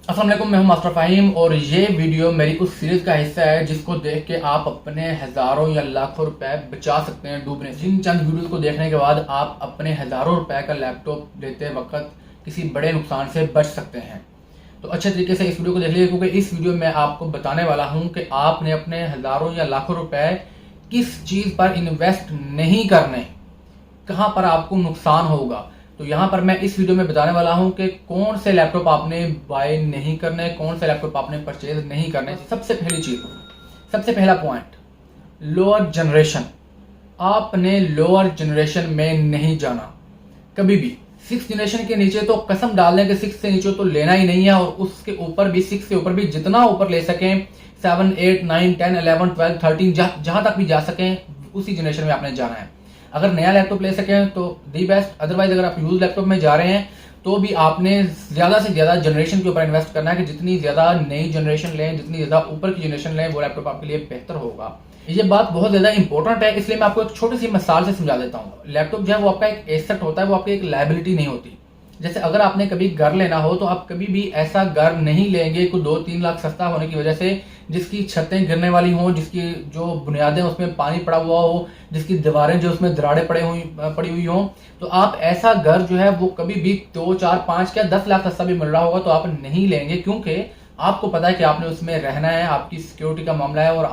अस्सलाम वालेकुम, मैं हूं मास्टर फ़हीम और ये वीडियो मेरी उस सीरीज़ का हिस्सा है जिसको देख के आप अपने हज़ारों या लाखों रुपए बचा सकते हैं डूबने से। जिन चंद वीडियोस को देखने के बाद आप अपने हज़ारों रुपए का लैपटॉप लेते वक्त किसी बड़े नुकसान से बच सकते हैं। तो अच्छे तरीके से इस वीडियो को देख लीजिए, क्योंकि इस वीडियो में आपको बताने वाला हूँ कि आपने अपने हज़ारों या लाखों रुपए किस चीज़ पर इन्वेस्ट नहीं करने, कहाँ पर आपको नुकसान होगा। तो यहाँ पर मैं इस वीडियो में बताने वाला हूँ कि कौन से लैपटॉप आपने बाय नहीं करने, कौन से लैपटॉप आपने परचेज नहीं करने। सबसे पहली चीज, सबसे पहला पॉइंट, लोअर जनरेशन। आपने लोअर जनरेशन में नहीं जाना कभी भी। 6th जनरेशन के नीचे तो कसम डाल दें कि 6 से नीचे तो लेना ही नहीं है, और उसके ऊपर भी 6 से ऊपर भी जितना ऊपर ले सकें, 7, 8, 9, 10, 11, 12, 13 जहां तक भी जा सकें उसी जनरेशन में आपने जाना है। अगर नया लैपटॉप ले सकें तो दी बेस्ट, अदरवाइज अगर आप यूज लैपटॉप में जा रहे हैं तो भी आपने ज्यादा से ज्यादा जनरेशन के ऊपर इन्वेस्ट करना है कि जितनी ज्यादा नई जनरेशन लें, जितनी ज्यादा ऊपर की जनरेशन लें, वो लैपटॉप आपके लिए बेहतर होगा। ये बात बहुत ज्यादा इंपॉर्टेंट है, इसलिए मैं आपको एक छोटी सी मिसाल से समझा देता हूँ। लैपटॉप जो है वो आपका एक एसेट होता है, वो आपकी एक लायबिलिटी नहीं होती। जैसे अगर आपने कभी घर लेना हो तो आप कभी भी ऐसा घर नहीं लेंगे को 2-3 लाख सस्ता होने की वजह से, जिसकी छतें गिरने वाली हों, जिसकी जो बुनियादें उसमें पानी पड़ा हुआ हो, जिसकी दीवारें जो उसमें दरारें पड़ी हुई हों। तो आप ऐसा घर जो है वो कभी भी 2, 4, 5 क्या 10 लाख सस्ता भी मिल रहा होगा तो आप नहीं लेंगे, क्योंकि आपको पता है कि आपने उसमें रहना है, आपकी सिक्योरिटी का मामला है, और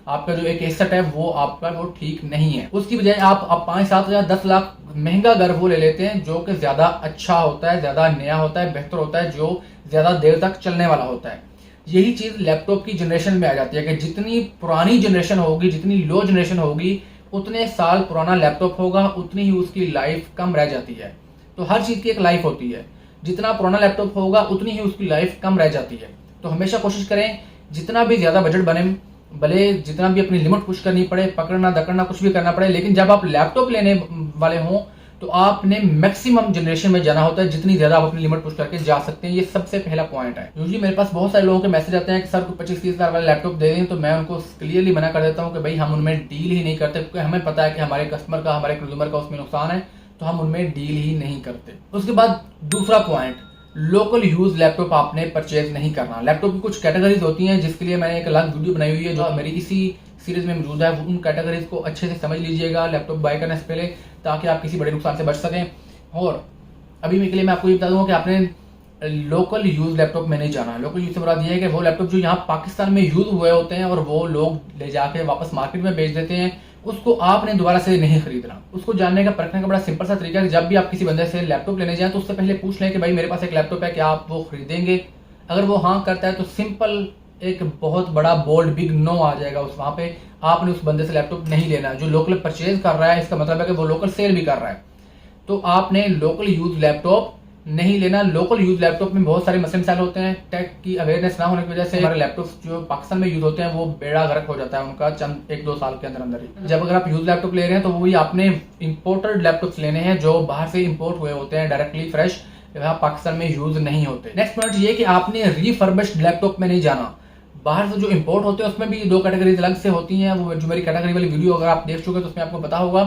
आपका जो एक एसेट है वो आपका वो ठीक नहीं है। उसकी बजाय आप 5, 7 या 10 लाख महंगा घर वो ले लेते हैं जो कि ज्यादा अच्छा होता है, ज्यादा नया होता है, बेहतर होता है, जो ज्यादा देर तक चलने वाला होता है। यही चीज लैपटॉप की जनरेशन में आ जाती है कि जितनी पुरानी जनरेशन होगी, जितनी लो जनरेशन होगी, उतने साल पुराना लैपटॉप होगा, उतनी ही उसकी लाइफ कम रह जाती है। तो हर चीज की एक लाइफ होती है, जितना पुराना लैपटॉप होगा उतनी ही उसकी लाइफ कम रह जाती है। तो हमेशा कोशिश करें जितना भी ज्यादा बजट बने, भले जितना भी अपनी लिमिट पुश करनी पड़े, पकड़ना दकड़ना कुछ भी करना पड़े, लेकिन जब आप लैपटॉप लेने वाले हों तो आपने मैक्सिमम जनरेशन में जाना होता है, जितनी ज्यादा आप अपनी लिमिट पुश करके जा सकते हैं। ये सबसे पहला पॉइंट है। यूजुअली मेरे पास बहुत सारे लोगों के मैसेज आते हैं कि सर को 25-30 हज़ार वाला लैपटॉप दे दें, तो मैं उनको क्लियरली मना कर देता हूं कि भाई हम उनमें डील ही नहीं करते, क्योंकि हमें पता है कि हमारे कस्टमर का, हमारे कंज्यूमर का उसमें नुकसान है, तो हम उनमें डील ही नहीं करते। उसके बाद दूसरा पॉइंट, लोकल यूज लैपटॉप आपने परचेज नहीं करना। लैपटॉप की कुछ कैटेगरीज होती हैं जिसके लिए मैंने एक अलग वीडियो बनाई हुई है जो मेरी इसी सीरीज में मौजूद है। उन कैटेगरीज को अच्छे से समझ लीजिएगा लैपटॉप बाय करने से पहले, ताकि आप किसी बड़े नुकसान से बच सकें। और अभी के लिए मैं आपको ये बता दूंगा कि आपने लोकल यूज लैपटॉप में नहीं जाना। लोकल यूज से मुराद ये है कि वो लैपटॉप जो यहाँ पाकिस्तान में यूज हुए होते हैं और वो लोग ले जाके वापस मार्केट में बेच देते हैं, उसको आपने दोबारा से नहीं खरीदना। उसको जानने का, परखने का बड़ा सिंपल सा तरीका है कि जब भी आप किसी बंदे से लैपटॉप लेने जाएं तो उससे पहले पूछ लें कि भाई मेरे पास एक लैपटॉप है, क्या आप वो खरीदेंगे। अगर वो हाँ करता है तो सिंपल एक बहुत बड़ा बोल्ड बिग नो आ जाएगा उस वहां पे। आपने उस बंदे से लैपटॉप नहीं लेना। जो लोकल परचेज कर रहा है इसका मतलब है कि वो लोकल सेल भी कर रहा है, तो आपने लोकल यूज लैपटॉप नहीं लेना। लोकल यूज लैपटॉप में बहुत सारे मसले मसाइल होते हैं। टेक की अवेयरनेस ना होने की वजह से हमारे लैपटॉप जो पाकिस्तान में यूज होते हैं वो बेड़ा गर्क हो जाता है उनका चंद 1-2 साल के अंदर अंदर ही। जब अगर आप यूज लैपटॉप ले रहे हैं तो वही आपने इंपोर्टेड लैपटॉप लेने हैं जो बाहर से इंपोर्ट हुए होते हैं, डायरेक्टली फ्रेश, पाकिस्तान में यूज नहीं होते। नेक्स्ट पॉइंट ये कि आपने रिफर्बिश्ड लैपटॉप में नहीं जाना। बाहर से जो इंपोर्ट होते हैं उसमें भी 2 कैटेगरीज अलग से होती हैं। वो जो मेरी कैटेगरी वाली वीडियो अगर आप देख चुके तो उसमें आपको पता होगा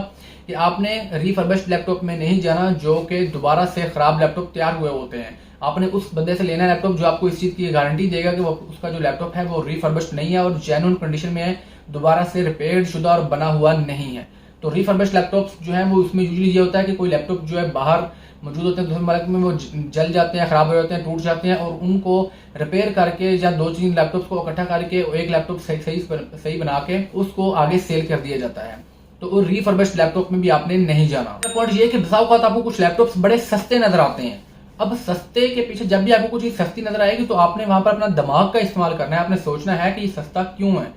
कि आपने रिफर्बिश्ड लैपटॉप में नहीं जाना जो कि दोबारा से खराब लैपटॉप तैयार हुए होते हैं। आपने उस बंदे से लेना लैपटॉप जो आपको इस चीज की गारंटी देगा कि वो उसका जो लैपटॉप है वो रिफर्बिश्ड नहीं है और जेन्युइन कंडीशन में है, दोबारा से रिपेयर्ड शुदा और बना हुआ नहीं है। तो रिफर्बिश्ड लैपटॉप्स जो है वो उसमें यूजुअली ये होता है कि कोई लैपटॉप जो है बाहर मौजूद होते हैं दूसरे मुल्क में, वो जल जाते हैं, खराब हो जाते हैं, टूट जाते हैं, और उनको रिपेयर करके या 2-3 लैपटॉप्स को इकट्ठा करके एक लैपटॉप सही बना के उसको आगे सेल कर दिया जाता है। तो रिफर्बिश्ड लैपटॉप में भी आपने नहीं जाना। पॉइंट ये कि बसाओ का आपको कुछ लैपटॉप्स बड़े सस्ते नजर आते हैं। अब सस्ते के पीछे जब भी आपको कुछ चीज सस्ती नजर आएगी तो आपने वहां पर अपना दिमाग का इस्तेमाल करना है। आपने सोचना है कि ये सस्ता क्यों है,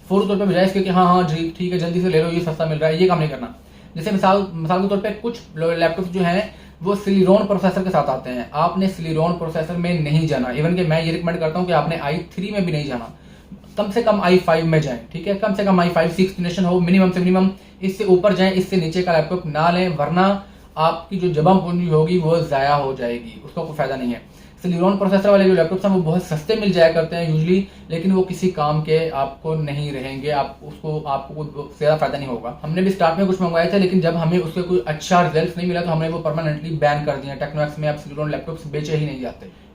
फौरी तौर पर बजाय इसके कि हाँ ठीक है जल्दी से ले लो, ये सस्ता मिल रहा है, ये काम नहीं करना। जैसे मिसाल के तौर पर कुछ लैपटॉप जो है वो सिलिरॉन प्रोसेसर के साथ आते हैं। आपने सिलिरॉन प्रोसेसर में नहीं जाना। इवन कि मैं ये रिकमेंड करता हूं कि आपने i3 में भी नहीं जाना, कम से कम i5 में जाएं। ठीक है, कम से कम i5 6th जनरेशन हो मिनिमम से मिनिमम, इससे ऊपर जाएं, इससे नीचे का लैपटॉप ना लें, वरना आपकी जो जमा पूंजी होगी वो जाया हो जाएगी, उसका कोई फायदा नहीं है। सिलिरॉन प्रोसेसर वाले जो लैपटॉप्स हैं वो बहुत सस्ते मिल जाया करते हैं यूजली, लेकिन वो किसी काम के आपको नहीं रहेंगे, आपको ज्यादा फायदा नहीं होगा। हमने भी स्टार्ट में कुछ मंगवाए थे, लेकिन जब हमें उसके कोई अच्छा रिजल्ट नहीं मिला तो हमने वो परमानेंटली बैन कर दिया। टेक्नोमैक्स में अब सिलिरॉन लैपटॉप्स बेचे ही नहीं जाते।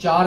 4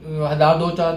1000 2000